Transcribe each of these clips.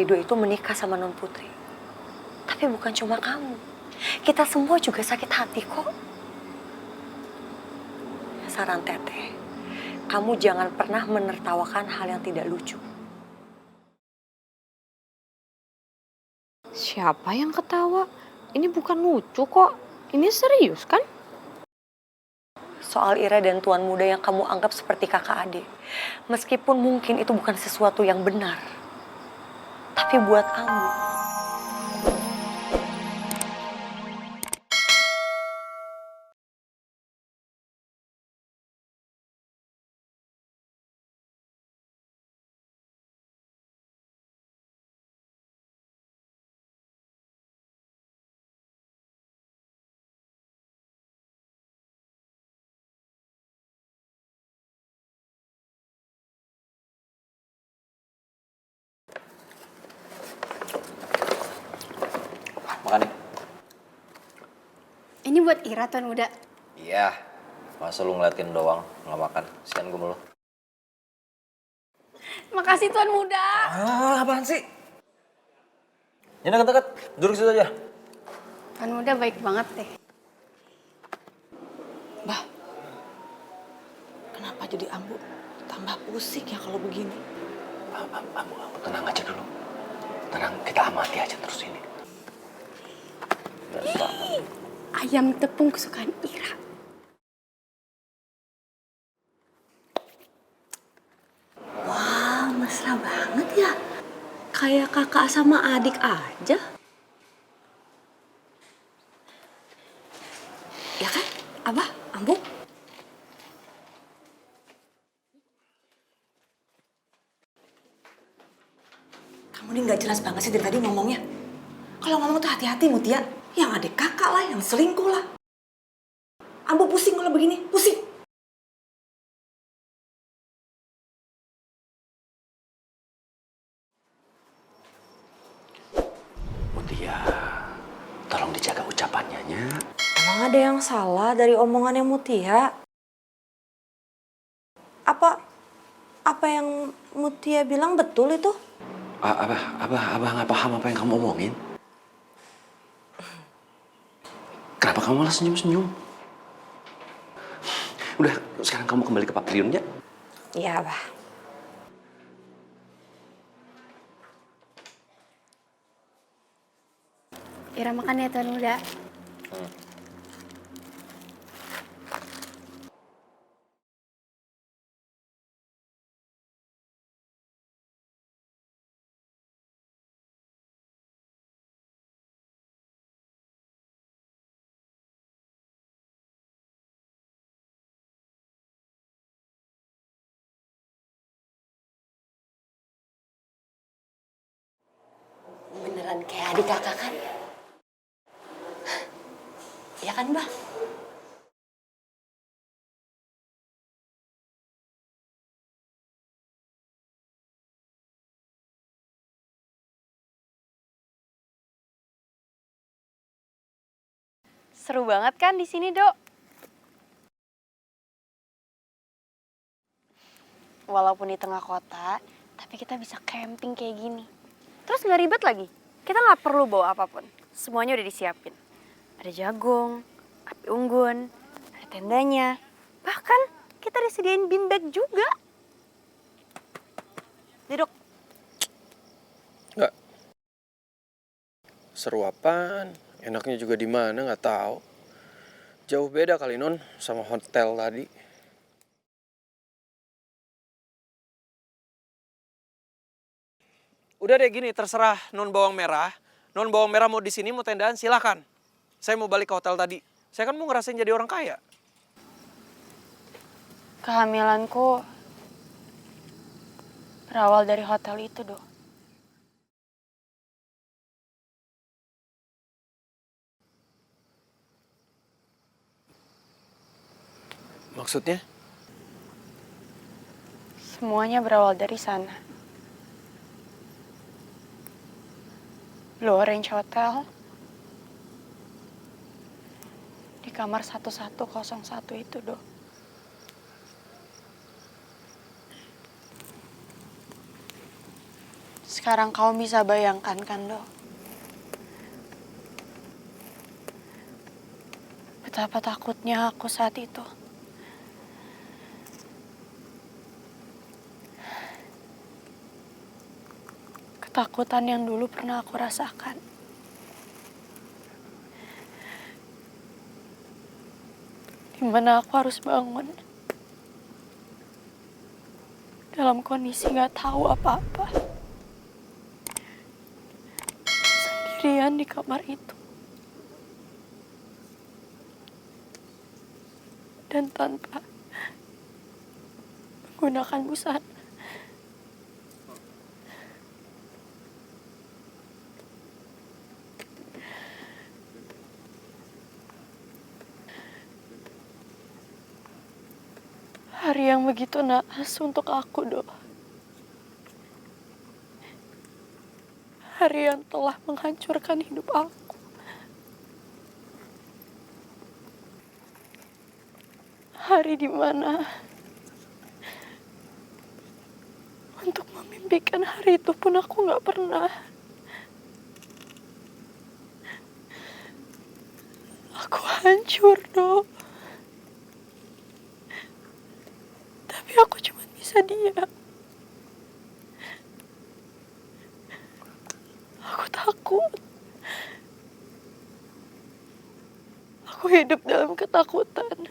Rido itu menikah sama Non Putri. Tapi bukan cuma kamu. Kita semua juga sakit hati kok. Saran Teteh, kamu jangan pernah menertawakan hal yang tidak lucu. Siapa yang ketawa? Ini bukan lucu kok. Ini serius kan? Soal Ira dan tuan muda yang kamu anggap seperti kakak adik. Meskipun mungkin itu bukan sesuatu yang benar. Tapi buat kamu, Makan nih. Ini buat Ira, Tuan Muda. Iya. Masa lu ngeliatin doang, nggak makan. Sian gue mulu. Makasih Tuan Muda. Apaan sih? Ini deket-deket. Duduk situ aja. Tuan Muda baik banget deh. Bah, kenapa jadi Ambu tambah pusing ya kalau begini? Ambu, tenang aja dulu. Tenang, kita amati aja terus ini. Ayam tepung kesukaan Ira. Wah, mesra banget ya. Kayak kakak sama adik aja. Ya kan, Abah, Ambu? Kamu ini nggak jelas banget sih dari tadi ngomongnya. Kalau ngomong tuh hati-hati, Mutia. Yang adik kakak lah, yang selingkuh lah. Ambu pusing kalau begini, pusing. Mutia, tolong dijaga ucapannya nya. Emang ada yang salah dari omongannya Mutia? Apa yang Mutia bilang betul itu? Abah nggak paham apa yang kamu omongin. Kenapa kamu malah senyum-senyum? Udah, sekarang kamu kembali ke pavilion ya. Iya, Abah. Ira makan ya Tuan Muda. Beneran kayak adik kakak kan? Ya kan, Bah? Seru banget kan di sini, Dok? Walaupun di tengah kota, tapi kita bisa camping kayak gini. Terus nggak ribet lagi. Kita nggak perlu bawa apapun. Semuanya udah disiapin. Ada jagung, api unggun, ada tendanya. Bahkan kita disediain bean bag juga. Duduk. Nggak. Seru apaan? Enaknya juga di mana nggak tahu. Jauh beda kali Non sama hotel tadi. Udah deh gini, terserah Non Bawang Merah. Non Bawang Merah mau di sini mau tendaan silakan. Saya mau balik ke hotel tadi. Saya kan mau ngerasain jadi orang kaya. Kehamilanku berawal dari hotel itu, Dok. Maksudnya? Semuanya berawal dari sana. Blue Orange Hotel. Di kamar 1101 itu, Dok. Sekarang kamu bisa bayangkan kan, Dok? Betapa takutnya aku saat itu. Ketakutan yang dulu pernah aku rasakan. Dimana aku harus bangun dalam kondisi gak tahu apa-apa. Sendirian di kamar itu. Dan tanpa menggunakan busana. Hari yang begitu naas untuk aku, Dok. Hari yang telah menghancurkan hidup aku. Hari di mana untuk memimpikan hari itu pun aku gak pernah. Aku hancur, Dok. Tapi aku cuma bisa diam. Aku takut. Aku hidup dalam ketakutan.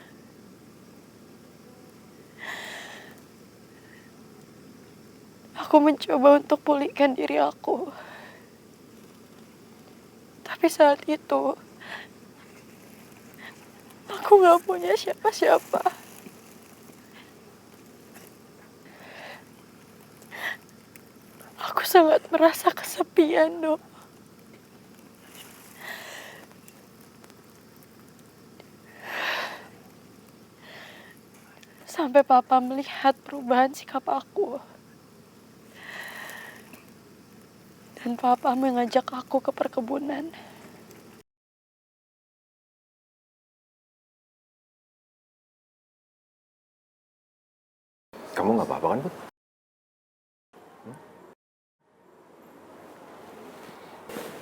Aku mencoba untuk pulihkan diri aku. Tapi saat itu, aku gak punya siapa-siapa. Aku sangat merasa kesepian, Dok. Sampai Papa melihat perubahan sikap aku. Dan Papa mengajak aku ke perkebunan. Kamu nggak apa-apa kan, Put?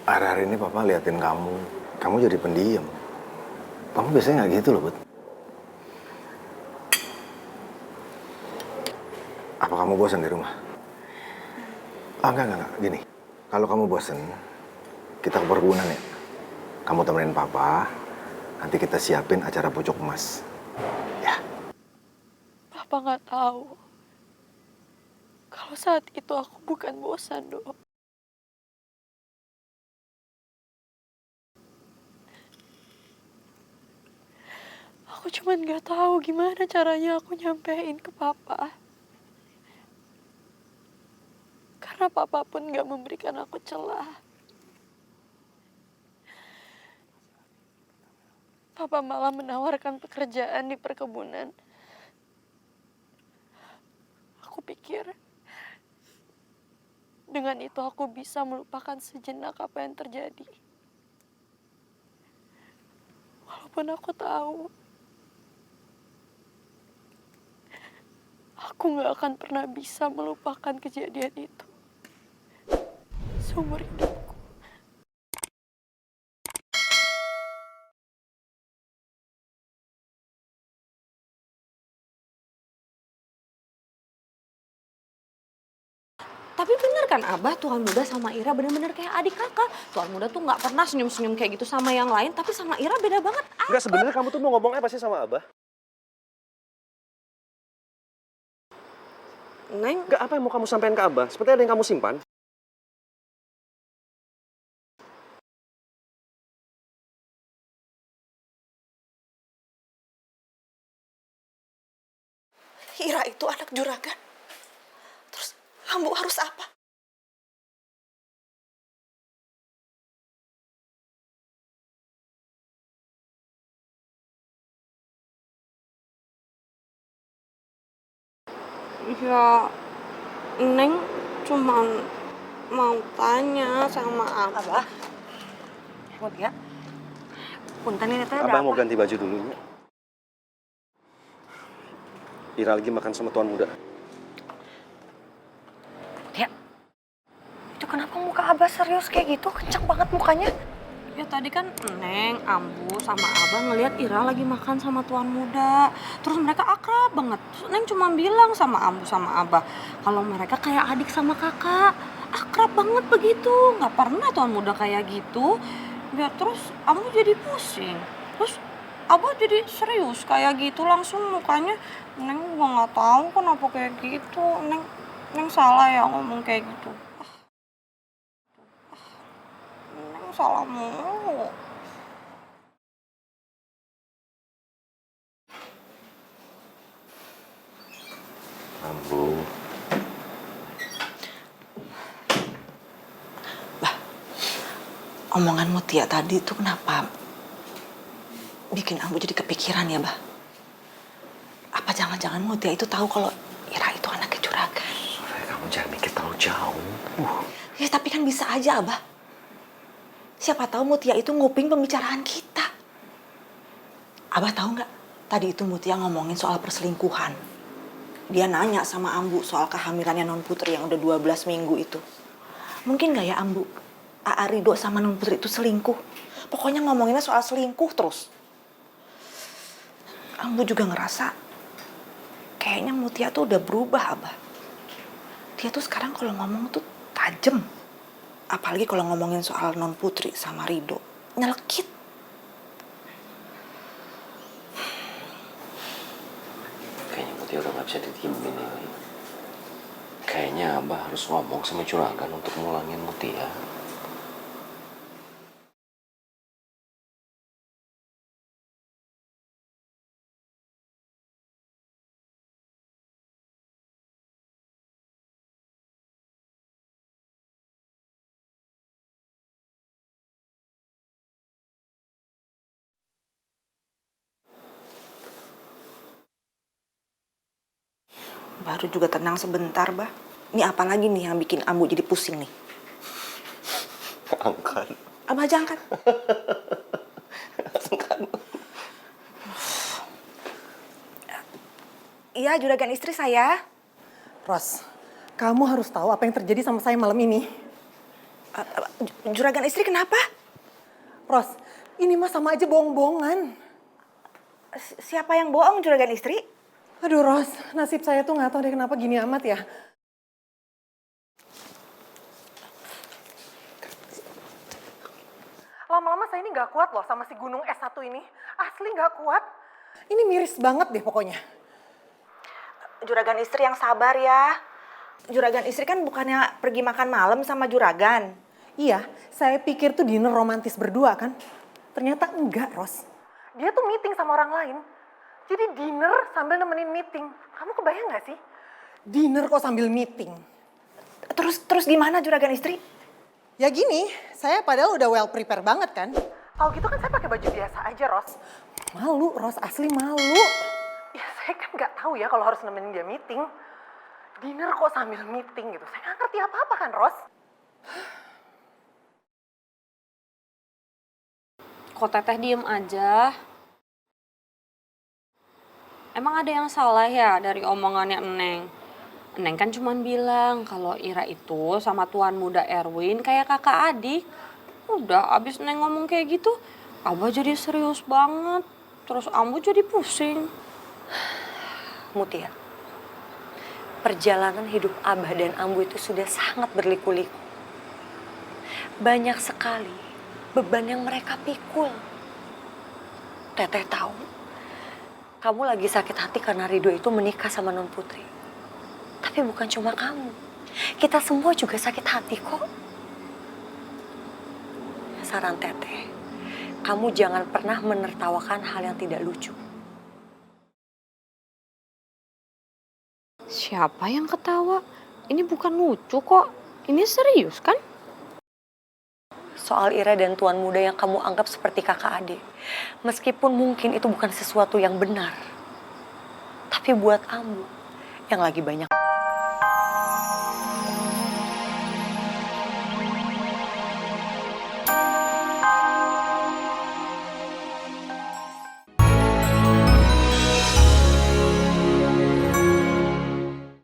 Hari-hari ini Papa liatin kamu jadi pendiam. Kamu biasanya nggak gitu loh, Put. Apa kamu bosan di rumah? Ah, enggak. Gini, kalau kamu bosan, kita ke perkebunan ya. Kamu temenin Papa, nanti kita siapin acara pucuk emas. Ya. Papa nggak tahu kalau saat itu aku bukan bosan, Dok. Aku cuman nggak tahu gimana caranya aku nyampein ke Papa. Karena Papa pun nggak memberikan aku celah. Papa malah menawarkan pekerjaan di perkebunan. Aku pikir dengan itu aku bisa melupakan sejenak apa yang terjadi. Walaupun aku tahu aku gak akan pernah bisa melupakan kejadian itu seumur hidupku. Tapi bener kan Abah, Tuan Muda sama Ira bener-bener kayak adik kakak. Tuan Muda tuh nggak pernah senyum-senyum kayak gitu sama yang lain, tapi sama Ira beda banget. Enggak, sebenarnya kamu tuh mau ngomongnya pasti sama Abah. Neng, Enggak, apa yang mau kamu sampaikan ke Abah? Seperti ada yang kamu simpan. Ira itu anak juragan. Terus Ambu harus apa? Ya, Neng cuman mau tanya sama Abah. Mau ya? Punten ini teh ada Abah mau apa? ganti baju dulu ya. Ira lagi makan sama Tuan Muda. Ya, itu kenapa muka Abah serius kayak gitu? Kencang banget mukanya. Ya tadi kan Neng, Ambu, sama Abah ngelihat Ira lagi makan sama tuan muda. Terus mereka akrab banget. Terus Neng cuma bilang sama Ambu sama Abah kalau mereka kayak adik sama kakak. Akrab banget begitu. Nggak pernah tuan muda kayak gitu. Ya terus Ambu jadi pusing. Terus Abah jadi serius kayak gitu langsung mukanya. Neng juga nggak tahu kenapa kayak gitu. Neng salah ya ngomong kayak gitu. Neng salah mulu. Ambu. Omongan Mutia tadi tuh kenapa bikin Ambu jadi kepikiran ya, Bah? Apa jangan-jangan Mutia itu tahu kalau Ira itu anaknya Juragan? Kamu jangan mikir terlalu jauh. Ya tapi kan bisa aja, Abah. Siapa tahu Mutia itu nguping pembicaraan kita. Abah tahu nggak? Tadi itu Mutia ngomongin soal perselingkuhan. Dia nanya sama Ambu soal kehamilannya Non Putri yang udah 12 minggu itu. Mungkin nggak ya Ambu, Aa Ridho sama Non Putri itu selingkuh? Pokoknya ngomonginnya soal selingkuh terus. Ambu juga ngerasa kayaknya Mutia tuh udah berubah, Abah. Dia tuh sekarang kalau ngomong tuh tajem. Apalagi kalau ngomongin soal Non Putri sama Ridho. Nyelekit. Kayaknya Mutia udah gak bisa didiemin ini. Kayaknya Abah harus ngomong sama Juragan untuk ngulangin Mutia. Baru juga tenang sebentar, Bah. Ini apa lagi nih yang bikin Ambu jadi pusing nih? Angkat. Abah aja angkat. Iya, Juragan istri saya. Ros, kamu harus tahu apa yang terjadi sama saya malam ini. Juragan istri kenapa? Ros, ini mah sama aja bohong-bohongan. Siapa yang bohong, Juragan istri? Aduh Ros, nasib saya tuh nggak tahu deh kenapa gini amat ya. Lama-lama saya ini nggak kuat loh sama si gunung S1 ini. Asli nggak kuat. Ini miris banget deh pokoknya. Juragan istri yang sabar ya. Juragan istri kan bukannya pergi makan malam sama Juragan. Iya, saya pikir tuh dinner romantis berdua kan. Ternyata enggak, Ros. Dia tuh meeting sama orang lain. Jadi dinner sambil nemenin meeting. Kamu kebayang gak sih? Dinner kok sambil meeting. Terus gimana Juragan istri? Ya gini, saya padahal udah well prepare banget kan. Kalau gitu kan saya pakai baju biasa aja, Ros. Malu, Ros, asli malu. Ya saya kan nggak tahu ya kalau harus nemenin dia meeting. Dinner kok sambil meeting gitu. Saya nggak ngerti apa-apa kan, Ros. Kok Teteh diem aja? Emang ada yang salah ya dari omongannya Neng? Neng kan cuma bilang kalau Ira itu sama tuan muda Erwin kayak kakak adik. Udah abis Neng ngomong kayak gitu, Abah jadi serius banget. Terus Ambu jadi pusing. Mutia, perjalanan hidup Abah dan Ambu itu sudah sangat berliku-liku. Banyak sekali beban yang mereka pikul. Teteh tahu, kamu lagi sakit hati karena Ridho itu menikah sama Non Putri. Tapi bukan cuma kamu, kita semua juga sakit hati kok. Saran Teteh, kamu jangan pernah menertawakan hal yang tidak lucu. Siapa yang ketawa? Ini bukan lucu kok. Ini serius kan? Soal Ira dan tuan muda yang kamu anggap seperti kakak adik. Meskipun mungkin itu bukan sesuatu yang benar. Tapi buat Ambu yang lagi banyak